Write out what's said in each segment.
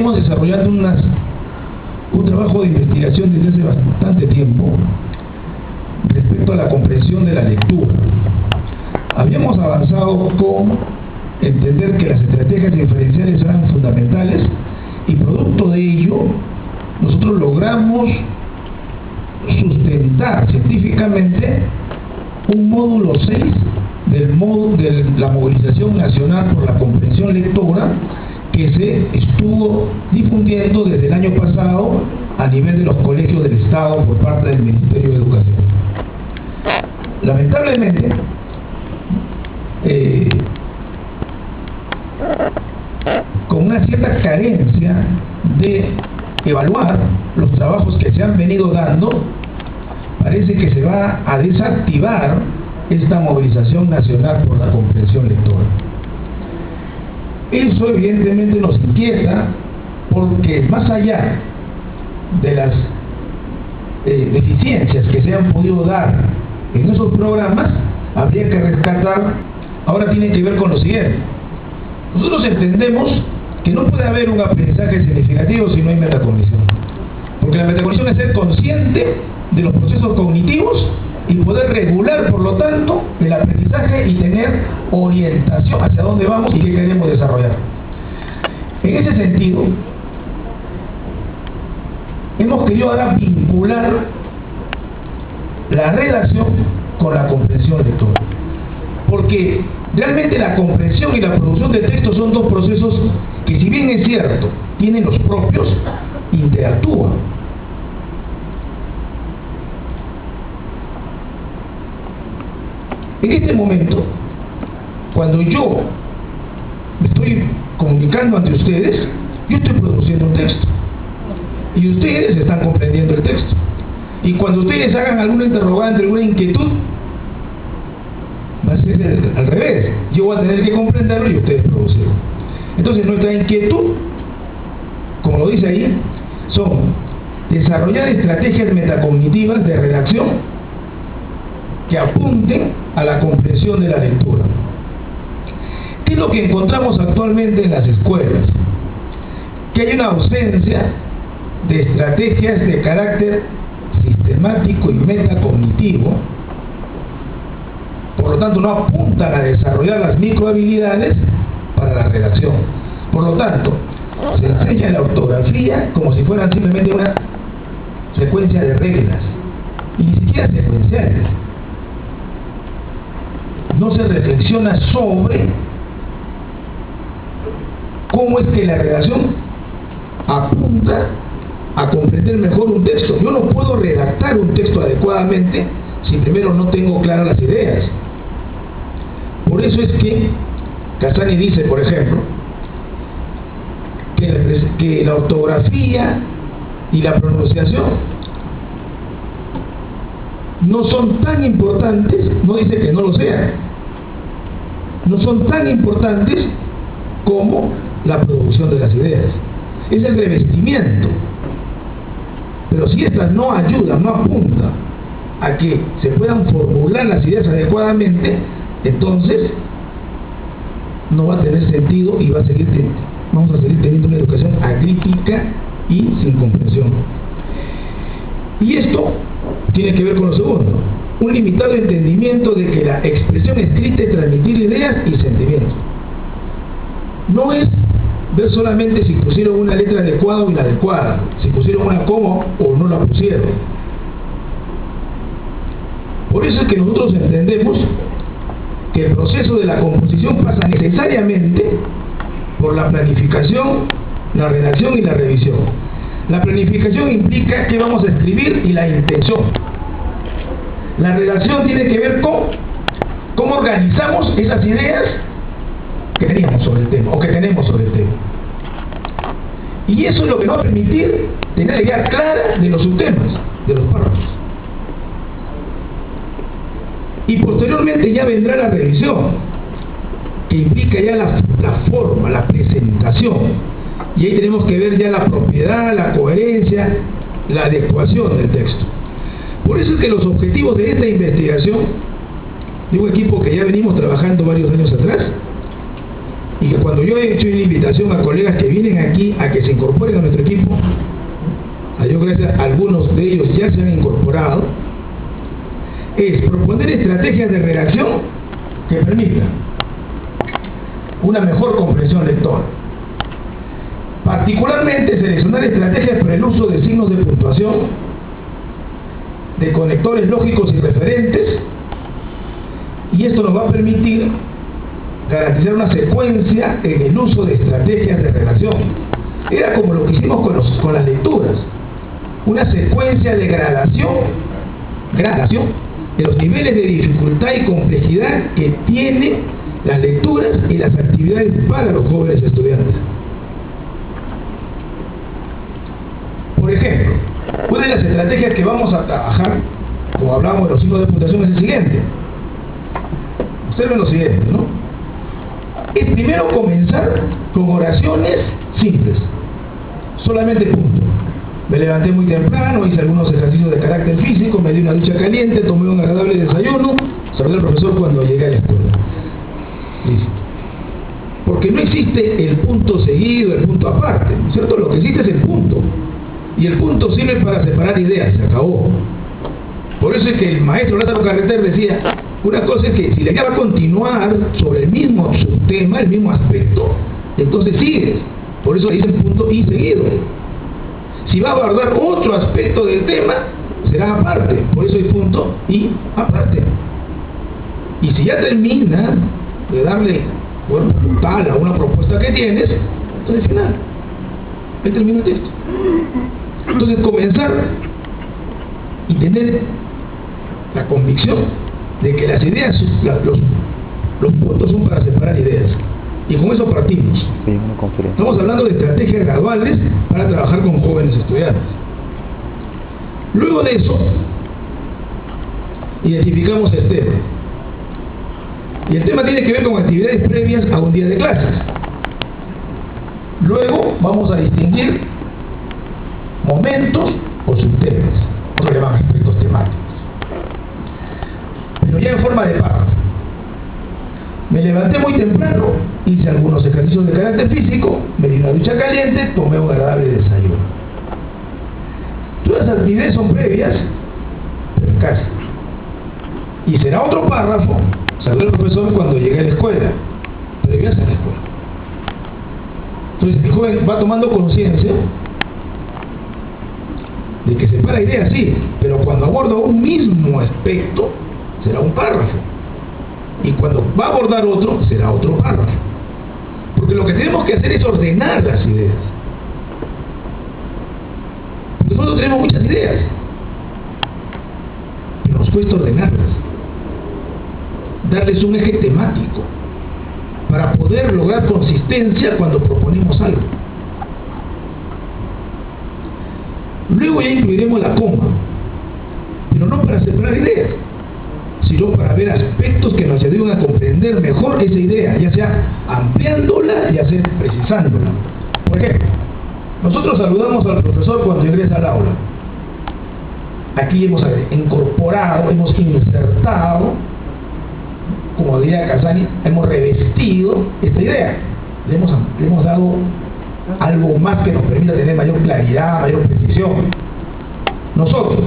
venimos desarrollando un trabajo de investigación desde hace bastante tiempo respecto a la comprensión de la lectura. Habíamos avanzado con entender que las estrategias inferenciales eran fundamentales y producto de ello nosotros logramos sustentar científicamente un módulo 6 de la movilización nacional por la comprensión lectora que se estuvo difundiendo desde el año pasado a nivel de los colegios del Estado por parte del Ministerio de Educación. Lamentablemente, con una cierta carencia de evaluar los trabajos que se han venido dando, parece que se va a desactivar esta movilización nacional por la comprensión lectora. Eso evidentemente nos inquieta porque más allá de las deficiencias que se han podido dar en esos programas, habría que rescatar, ahora tiene que ver con lo siguiente. Nosotros entendemos que no puede haber un aprendizaje significativo si no hay metacognición. Porque la metacognición es ser consciente de los procesos cognitivos y poder regular, por lo tanto, el aprendizaje y tener orientación hacia dónde vamos y qué queremos desarrollar. En ese sentido, hemos querido ahora vincular la relación con la comprensión lectora. Porque realmente la comprensión y la producción de textos son dos procesos que, si bien es cierto, tienen los propios, interactúan. En este momento, cuando yo me estoy comunicando ante ustedes, yo estoy produciendo un texto y ustedes están comprendiendo el texto. Y cuando ustedes hagan alguna interrogante, alguna inquietud, va a ser al revés. Yo voy a tener que comprenderlo y ustedes producirlo. Entonces nuestra inquietud, como lo dice ahí, son desarrollar estrategias metacognitivas de redacción que apunten a la comprensión de la lectura. ¿Qué es lo que encontramos actualmente en las escuelas? Que hay una ausencia de estrategias de carácter sistemático y metacognitivo, por lo tanto no apuntan a desarrollar las microhabilidades para la redacción. Por lo tanto, se enseña la ortografía como si fueran simplemente una secuencia de reglas, y ni siquiera secuenciales. No se reflexiona sobre cómo es que la redacción apunta a comprender mejor un texto. Yo no puedo redactar un texto adecuadamente si primero no tengo claras las ideas. Por eso es que Cassani dice, por ejemplo, que la ortografía y la pronunciación no son tan importantes, no dice que no lo sean, no son tan importantes como la producción de las ideas. Es el revestimiento. Pero si estas no ayudan, no apuntan a que se puedan formular las ideas adecuadamente, entonces no va a tener sentido y vamos a seguir teniendo una educación acrítica y sin comprensión. Y esto tiene que ver con lo segundo, un limitado entendimiento de que la expresión escrita es transmitir ideas y sentimientos. No es ver solamente si pusieron una letra adecuada o inadecuada, si pusieron una coma o no la pusieron. Por eso es que nosotros entendemos que el proceso de la composición pasa necesariamente por la planificación, la redacción y la revisión. La planificación implica qué vamos a escribir y la intención. La redacción tiene que ver con cómo organizamos esas ideas que teníamos sobre el tema o que tenemos sobre el tema. Y eso es lo que nos va a permitir tener la idea clara de los subtemas, de los párrafos. Y posteriormente ya vendrá la revisión, que implica ya la forma, la presentación. Y ahí tenemos que ver ya la propiedad, la coherencia, la adecuación del texto. Por eso es que los objetivos de esta investigación, de un equipo que ya venimos trabajando varios años atrás, y que cuando yo he hecho una invitación a colegas que vienen aquí a que se incorporen a nuestro equipo, yo creo que algunos de ellos ya se han incorporado, es proponer estrategias de redacción que permitan una mejor comprensión lectora. Particularmente seleccionar estrategias para el uso de signos de puntuación, de conectores lógicos y referentes, y esto nos va a permitir garantizar una secuencia en el uso de estrategias de redacción. Era como lo que hicimos con las lecturas, una secuencia de gradación de los niveles de dificultad y complejidad que tienen las lecturas y las actividades para los jóvenes estudiantes. Por ejemplo, una de las estrategias que vamos a trabajar, como hablábamos de los signos de puntuación, es el siguiente. Observen lo siguiente, ¿no? Es primero comenzar con oraciones simples, solamente punto. Me levanté muy temprano, hice algunos ejercicios de carácter físico, me di una ducha caliente, tomé un agradable desayuno, saludé al profesor cuando llegué a la escuela. Listo. Porque no existe el punto seguido, el punto aparte, ¿no es cierto? Lo que existe es el punto. Y el punto sirve para separar ideas, se acabó. Por eso es que el maestro Lázaro Carreter decía, una cosa es que si la idea va a continuar sobre el mismo subtema, el mismo aspecto, entonces sigues. Por eso dice el punto y seguido. Si va a abordar otro aspecto del tema, será aparte. Por eso hay punto y aparte. Y si ya termina de darle, bueno, tal a una propuesta que tienes, entonces final. Ahí termina el texto. Entonces comenzar y tener la convicción de que las ideas, los puntos son para separar ideas. Y con eso partimos. Estamos hablando de estrategias graduales para trabajar con jóvenes estudiantes. Luego de eso, identificamos el tema. Y el tema tiene que ver con actividades previas a un día de clases. Luego vamos a distinguir momentos o subtemas, otros le llaman aspectos temáticos. Pero ya en forma de párrafo. Me levanté muy temprano, hice algunos ejercicios de carácter físico, me di una ducha caliente, tomé un agradable desayuno. Todas las actividades son previas, pero casi. Y será otro párrafo, saludé al profesor cuando llegué a la escuela, previas a la escuela. Entonces el joven va tomando conciencia de que separa ideas, sí, pero cuando aborda un mismo aspecto, será un párrafo. Y cuando va a abordar otro, será otro párrafo. Porque lo que tenemos que hacer es ordenar las ideas. Porque nosotros tenemos muchas ideas, pero nos cuesta ordenarlas. Darles un eje temático para poder lograr consistencia cuando proponemos algo. Luego ya incluiremos la coma, pero no para separar ideas, sino para ver aspectos que nos ayuden a comprender mejor esa idea, ya sea ampliándola, ya sea precisándola. Por ejemplo, nosotros saludamos al profesor cuando ingresa al aula. Aquí hemos incorporado, hemos insertado, como diría Casani, hemos revestido esta idea. Le hemos dado algo más que nos permita tener mayor claridad, mayor precisión. Nosotros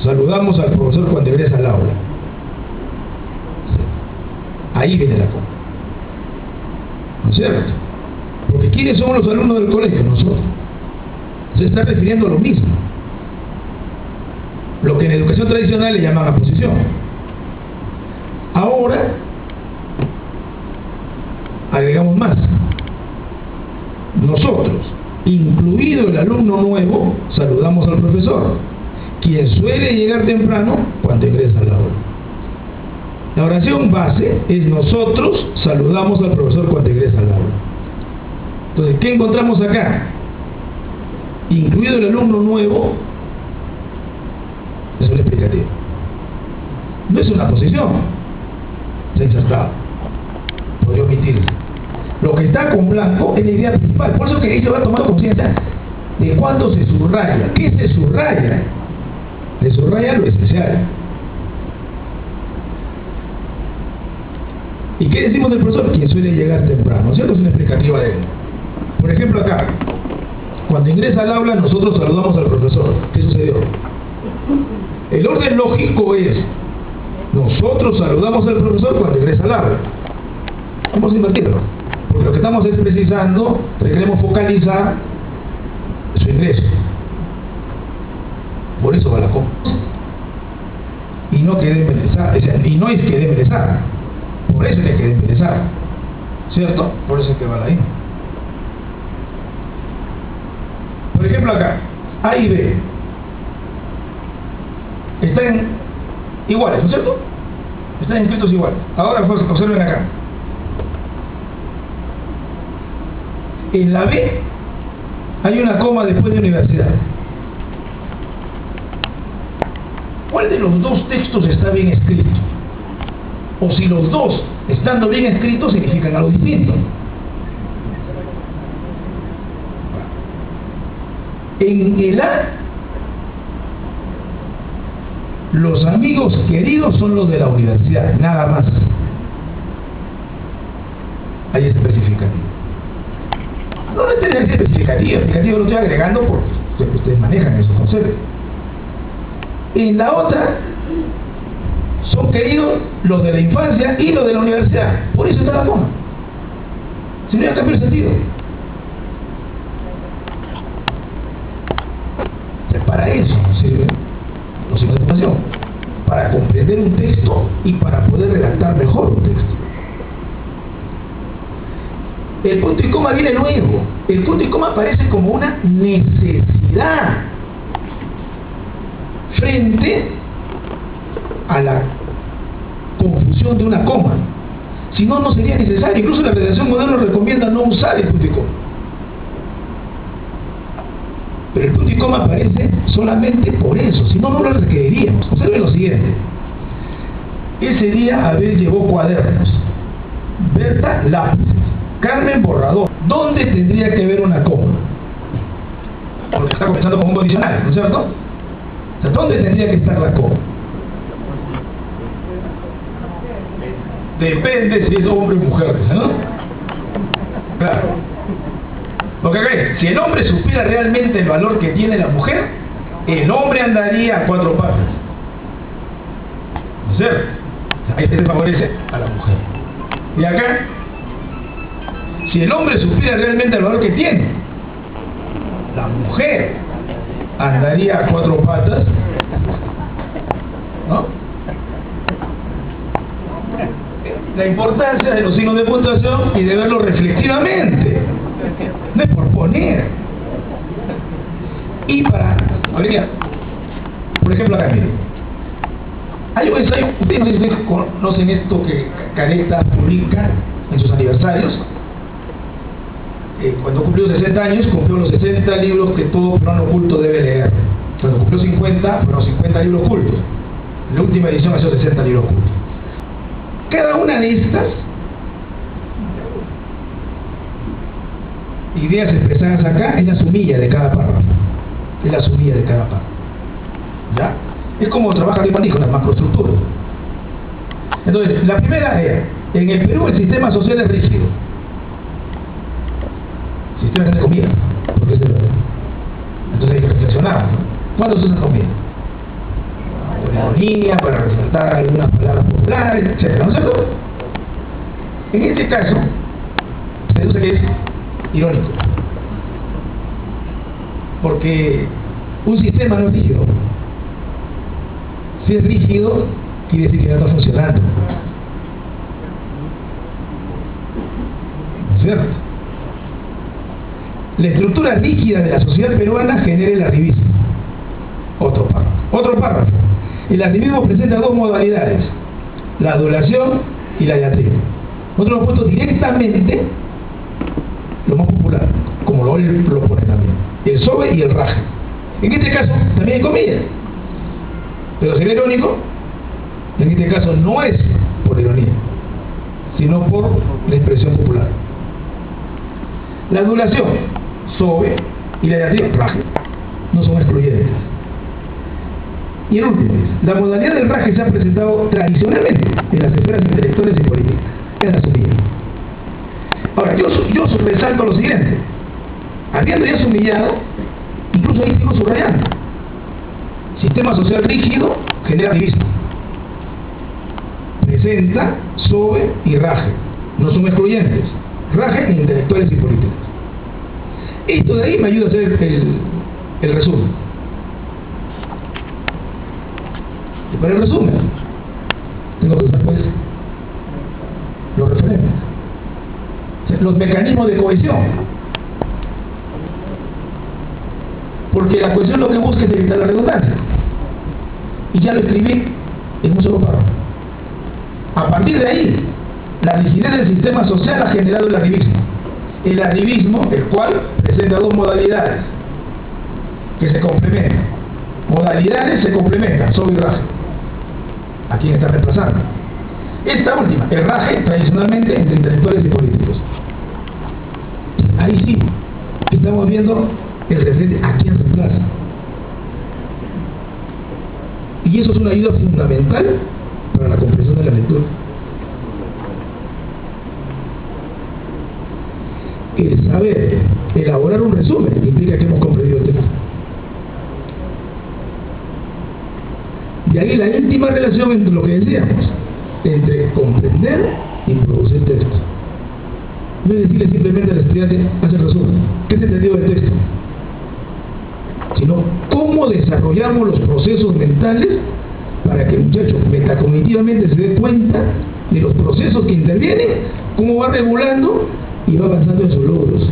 saludamos al profesor cuando ingresa al aula. Ahí viene la coma. ¿No es cierto? Porque ¿quiénes somos los alumnos del colegio? Nosotros. Se está refiriendo a lo mismo. Lo que en educación tradicional le llaman aposición. Ahora agregamos más. Nosotros, incluido el alumno nuevo, saludamos al profesor, quien suele llegar temprano cuando ingresa al aula. La oración base es nosotros saludamos al profesor cuando ingresa al aula. Entonces, ¿qué encontramos acá? Incluido el alumno nuevo, es un explicativo. No es una posición, se ha insertado. Podría omitirse. Lo que está con blanco es la idea principal. Por eso que ahí se va tomando conciencia de cuándo se subraya. ¿Qué se subraya? Se subraya lo especial. ¿Y qué decimos del profesor? Quien suele llegar temprano, ¿cierto? Es una explicativa de él. Por ejemplo acá, cuando ingresa al aula nosotros saludamos al profesor. ¿Qué sucedió? El orden lógico es, nosotros saludamos al profesor cuando ingresa al aula. Vamos a invertirlo, porque lo que estamos es precisando, queremos focalizar su ingreso. Por eso va la coma. Y no querer embelezar, y no es querer embelezar, por eso es que querer embelezar, ¿cierto? Por eso es que va la I. Por ejemplo acá, A y B están iguales, ¿no es cierto? Están inscritos iguales. Ahora observen acá. En la B hay una coma después de universidad. ¿Cuál de los dos textos está bien escrito? O si los dos, estando bien escritos, significan algo distinto. En el A, los amigos queridos son los de la universidad, nada más. Ahí es especificativo. No tendría que ser especificativo, explicativo lo estoy agregando porque ustedes manejan esos conceptos. En la otra, son queridos los de la infancia y los de la universidad. Por eso está la coma. Si no, ya cambia el sentido. Para eso sirve los signos de puntuación, para comprender un texto y para poder redactar mejor un texto. El punto y coma viene luego. El punto y coma aparece como una necesidad frente a la confusión de una coma. Si no, no sería necesario. Incluso la redacción moderna recomienda no usar el punto y coma. Pero el punto y coma aparece solamente por eso, si no, no lo requeriríamos. Observen lo siguiente. Ese día Abel llevó cuadernos, Berta lápices, Carmen borrador. ¿Dónde tendría que haber una coma? Porque está comenzando con un condicional, ¿no es cierto? O sea, ¿dónde tendría que estar la coma? Depende si es hombre o mujer, ¿no? Claro. Porque si el hombre supiera realmente el valor que tiene la mujer, el hombre andaría a cuatro patas. ¿No es cierto? Ahí se favorece a la mujer. Y acá, si el hombre supiera realmente el valor que tiene, la mujer andaría a cuatro patas, ¿no? La importancia de los signos de puntuación y de verlo reflexivamente. No es por poner. Y para, por ejemplo acá, miren, hay un ensayo, ustedes conocen esto que Careta publica en sus aniversarios. Cuando cumplió 60 años, cumplió los 60 libros que todo peruano culto debe leer. Cuando cumplió 50, fueron 50 libros cultos. La última edición ha sido 60 libros cultos. Cada una de estas ideas expresadas acá es la sumilla de cada párrafo. Es la sumilla de cada párrafo. ¿Ya? Es como trabaja Riemann dijo, la macroestructura. Entonces, la primera es, en el Perú el sistema social es rígido. Sistema de comida, porque es de verdad. Entonces hay que reflexionar, ¿no? ¿Cuándo se usa comida? Con ironía, para resaltar algunas palabras populares, etc. ¿No es cierto? En este caso, se deduce que es irónico. Porque un sistema no es rígido. Si es rígido, quiere decir que no está funcionando. ¿No es cierto? La estructura rígida de la sociedad peruana genera el arribismo. Otro párrafo. Otro párrafo. El arribismo presenta dos modalidades: la adulación y la diatriba. Nosotros hemos puesto directamente lo más popular, como él lo pone también: el sobe y el raje. En este caso también hay comida, pero sería irónico. En este caso no es por ironía, sino por la expresión popular. La adulación, sobe, y la diatriba, raje, no son excluyentes. Y el último es, la modalidad del raje se ha presentado tradicionalmente en las esferas intelectuales y políticas. Es la semilla. Ahora, yo resalto lo siguiente. Habiendo ya humillado, incluso ahí sigo subrayando. Sistema social rígido genera divismo. Presenta, sobe y raje. No son excluyentes. Raje ni intelectuales y políticos. Esto de ahí me ayuda a hacer el resumen. Y para el resumen, tengo que usar pues los referentes. O sea, los mecanismos de cohesión. Porque la cohesión lo que busca es evitar la redundancia. Y ya lo escribí en un solo párrafo. A partir de ahí, la rigidez del sistema social ha generado el arribismo. El arribismo, el cual presenta dos modalidades que se complementan. Modalidades se complementan, sobe y raje. ¿A quién está reemplazando? Esta última, el raje, tradicionalmente entre intelectuales y políticos. Ahí sí, estamos viendo el referente a quién reemplaza. Y eso es una ayuda fundamental para la comprensión de la lectura. El saber elaborar un resumen implica que hemos comprendido el texto. De ahí la íntima relación entre lo que decíamos, entre comprender y producir texto. No es decirle simplemente al estudiante, haz el resumen, ¿qué se entendió del texto? Sino cómo desarrollamos los procesos mentales para que el muchacho metacognitivamente se dé cuenta de los procesos que intervienen, cómo va regulando y va avanzando en sus logros.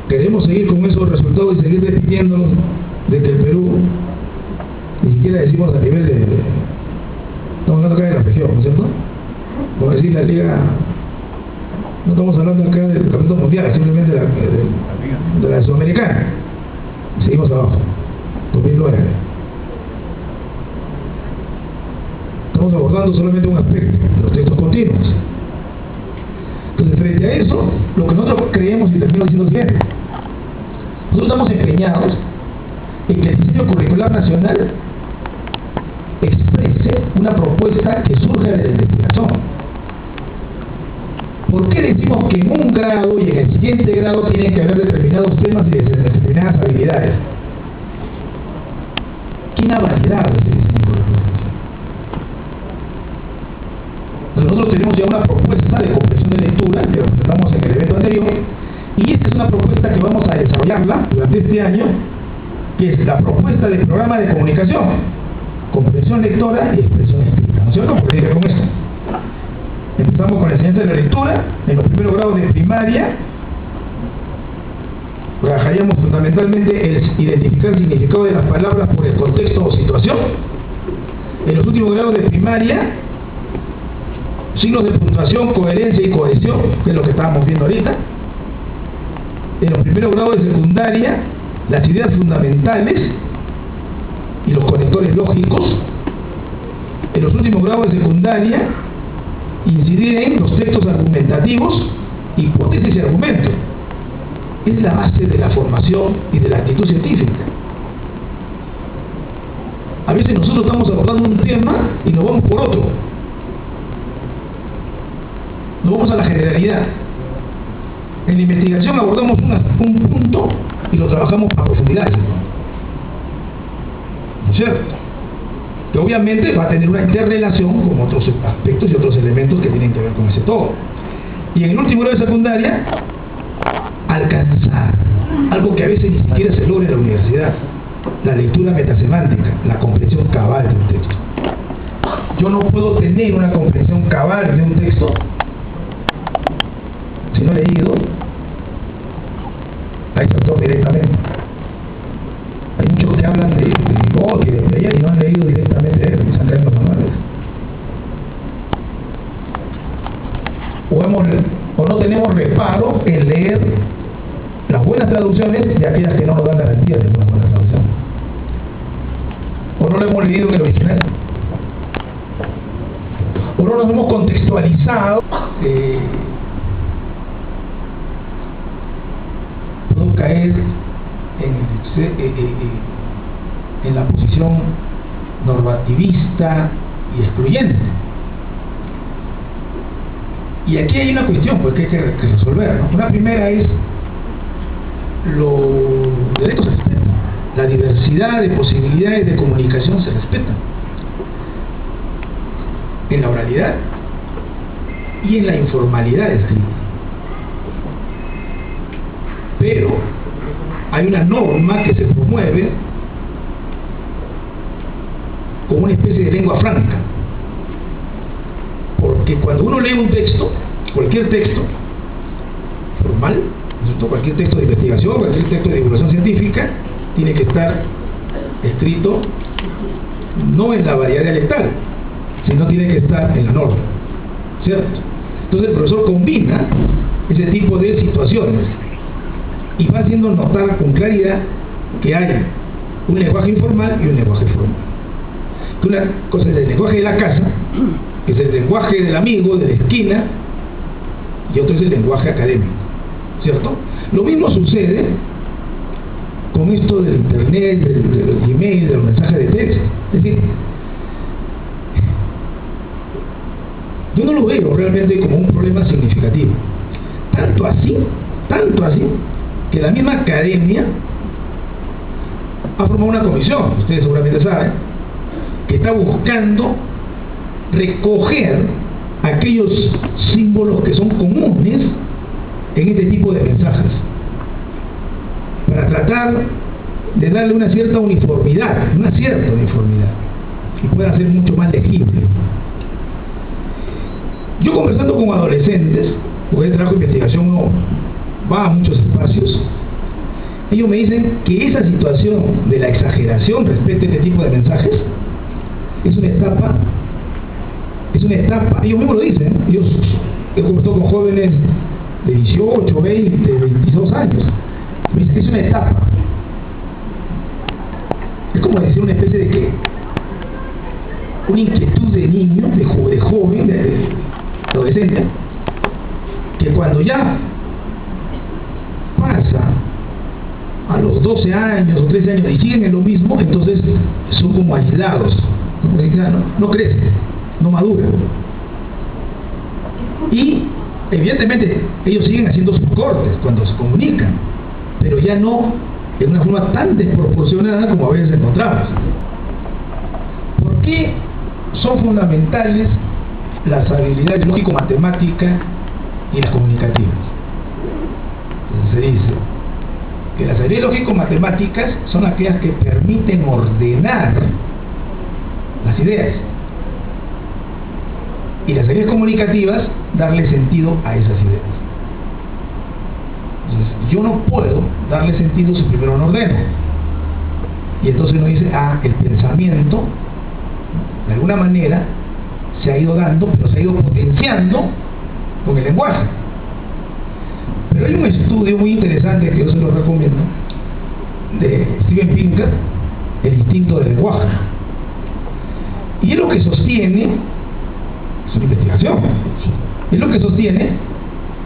Queremos seguir con esos resultados y seguir repitiéndonos de que el Perú, ni siquiera decimos a nivel de... Estamos hablando acá de la región, ¿no es cierto? Como decir la liga... No estamos hablando acá del campeonato mundial, simplemente de la sudamericana. Seguimos abajo, 2009. Estamos abordando solamente un aspecto, los textos continuos. Entonces, frente a eso, lo que nosotros creemos y termino diciendo siempre, nosotros estamos empeñados en que el diseño curricular nacional exprese una propuesta que surge de la investigación. ¿Por qué decimos que en un grado y en el siguiente grado tienen que haber determinados temas y determinadas habilidades? ¿Quién ha validado ese diseño curricular? Nosotros tenemos ya una propuesta de comprensión de lectura que lo presentamos en el evento anterior, y esta es una propuesta que vamos a desarrollarla durante este año, que es la propuesta del programa de comunicación, comprensión lectora y expresión escrita. ¿No es cierto? ¿Por qué con esto? Empezamos con la enseñanza de la lectura. En los primeros grados de primaria trabajaríamos fundamentalmente el identificar el significado de las palabras por el contexto o situación. En los últimos grados de primaria, signos de puntuación, coherencia y cohesión, que es lo que estábamos viendo ahorita. En los primeros grados de secundaria, las ideas fundamentales y los conectores lógicos. En los últimos grados de secundaria, incidir en los textos argumentativos, hipótesis y argumentos. Es la base de la formación y de la actitud científica. A veces nosotros estamos abordando un tema y nos vamos por otro. Nos vamos a la generalidad. En la investigación abordamos un punto y lo trabajamos a profundidad. ¿No es cierto? Que obviamente va a tener una interrelación con otros aspectos y otros elementos que tienen que ver con ese todo. Y en el último grado de secundaria, alcanzar algo que a veces ni siquiera se logra en la universidad: la lectura metasemántica, la comprensión cabal de un texto. Yo no puedo tener una comprensión cabal de un texto si no he leído al autor directamente. Hay muchos que hablan de que de ella y no han leído directamente de él, que se han caído los manuales. O no tenemos reparo en leer las buenas traducciones de aquellas que no nos dan garantía de una buena traducción. O no lo hemos leído en el original. O no nos hemos contextualizado. Puedo caer en la posición normativista y excluyente. Y aquí hay una cuestión pues, que hay que resolver, ¿no? Una primera es los derechos se respetan, la diversidad de posibilidades de comunicación se respeta en la oralidad y en la informalidad escrita. Pero hay una norma que se promueve como una especie de lengua franca, porque cuando uno lee un texto, cualquier texto formal, cualquier texto de investigación, cualquier texto de divulgación científica, tiene que estar escrito no en la variedad dialectal, sino tiene que estar en la norma, ¿cierto? Entonces el profesor combina ese tipo de situaciones y va haciendo notar con claridad que hay un lenguaje informal y un lenguaje formal. Que una cosa es el lenguaje de la casa, que es el lenguaje del amigo, de la esquina, y otro es el lenguaje académico, ¿cierto? Lo mismo sucede con esto del internet, del email, del mensaje de texto. Es decir, yo no lo veo realmente como un problema significativo. Tanto así, que la misma academia ha formado una comisión, ustedes seguramente saben, que está buscando recoger aquellos símbolos que son comunes en este tipo de mensajes, para tratar de darle una cierta uniformidad, y pueda ser mucho más legible. Yo conversando con adolescentes, porque el trabajo de investigación no va a muchos espacios, ellos me dicen que esa situación de la exageración respecto a este tipo de mensajes es una etapa, ellos mismos lo dicen, ellos he conversado con jóvenes de 18, 20, 22 años, me dicen que es una etapa, es como decir una especie de que una inquietud de niño, de joven, de adolescente, que cuando ya pasa a los 12 años o 13 años y siguen en lo mismo, entonces son como aislados, no crecen, no maduran, y evidentemente ellos siguen haciendo sus cortes cuando se comunican, pero ya no en una forma tan desproporcionada como a veces encontramos. ¿Por qué son fundamentales las habilidades lógico-matemáticas y las comunicativas? Entonces se dice que las habilidades lógico-matemáticas son aquellas que permiten ordenar las ideas, y las habilidades comunicativas darle sentido a esas ideas. Entonces, yo no puedo darle sentido si primero no ordeno, y entonces uno dice, el pensamiento de alguna manera se ha ido dando, pero se ha ido potenciando con el lenguaje. Pero hay un estudio muy interesante que yo se lo recomiendo, de Steven Pinker, El instinto del lenguaje, y es lo que sostiene, es una investigación, y lo que sostiene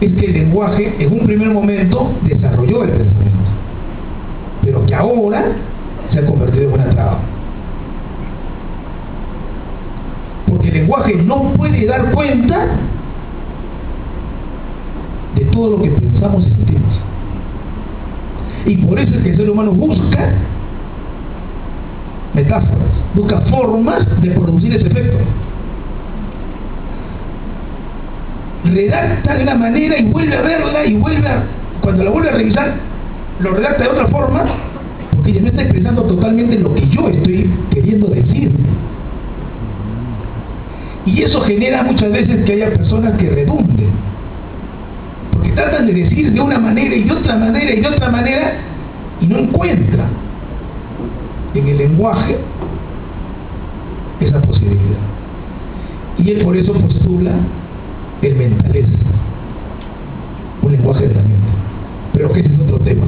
es que el lenguaje en un primer momento desarrolló el pensamiento, pero que ahora se ha convertido en una traba, porque el lenguaje no puede dar cuenta de todo lo que pensamos y sentimos, y por eso es que el ser humano busca metáforas, busca formas de producir ese efecto. Redacta de una manera y vuelve a verla, y cuando la vuelve a revisar, lo redacta de otra forma, porque ya no está expresando totalmente lo que yo estoy queriendo decir. Y eso genera muchas veces que haya personas que redunden, porque tratan de decir de una manera y de otra manera y de otra manera, y no encuentran en el lenguaje esa posibilidad. Y él por eso postula el mentalés, un lenguaje de la mente, pero que ese es otro tema.